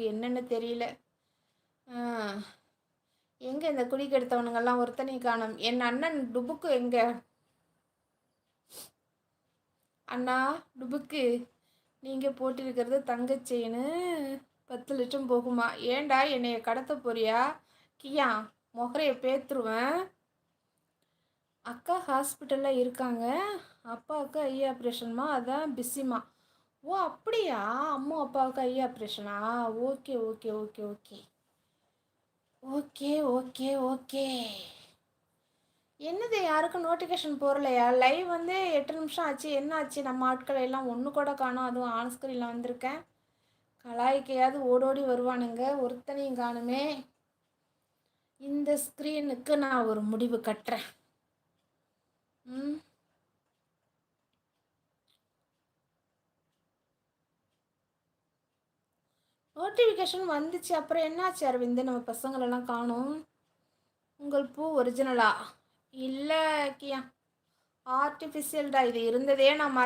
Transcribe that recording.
இருக்கு, என்னன்னு தெரியல. எங்கே இந்த குடிக்கு எடுத்தவனுங்கெல்லாம் ஒருத்தனையும் காணும். என் அண்ணன் டுபுக்கு எங்க? அண்ணா டுபுக்கு, நீங்கள் போட்டிருக்கிறது தங்க செயின்னு 10 லட்சம் போகுமா? ஏண்டா என்னைய கடத்த போறியா? கியா மொகரையை பேத்துருவேன். அக்கா ஹாஸ்பிட்டலில் இருக்காங்க, அப்பாவுக்கு ஐ ஆப்ரேஷன்மா, அதான் பிஸிமா. ஓ அப்படியா? அம்மா அப்பாவுக்கு ஐ ஆப்ரேஷனா? Okay okay okay okay okay okay okay. என்னது யாருக்கும் நோட்டிஃபிகேஷன் போகலையா? லைவ் வந்து 8 நிமிஷம் ஆச்சு, என்ன ஆச்சு? நம்ம ஆட்களை எல்லாம் ஒன்று கூட காணும். அதுவும் ஆன் ஸ்க்ரீனில் வந்திருக்கேன். கலாய்க்கையாவது ஓடோடி வருவானுங்க, ஒருத்தனையும் காணுமே. இந்த ஸ்க்ரீனுக்கு நான் ஒரு முடிவு கட்டுறேன். நோட்டிஃபிகேஷன் வந்துச்சு, அப்புறம் என்னாச்சு அரவிந்த்? நம்ம பசங்களெல்லாம் காணும். உங்கள் பூ ஒரிஜினலா? இல்லை கியா, ஆர்டிஃபிஷியல்டா. இது இருந்ததே நான்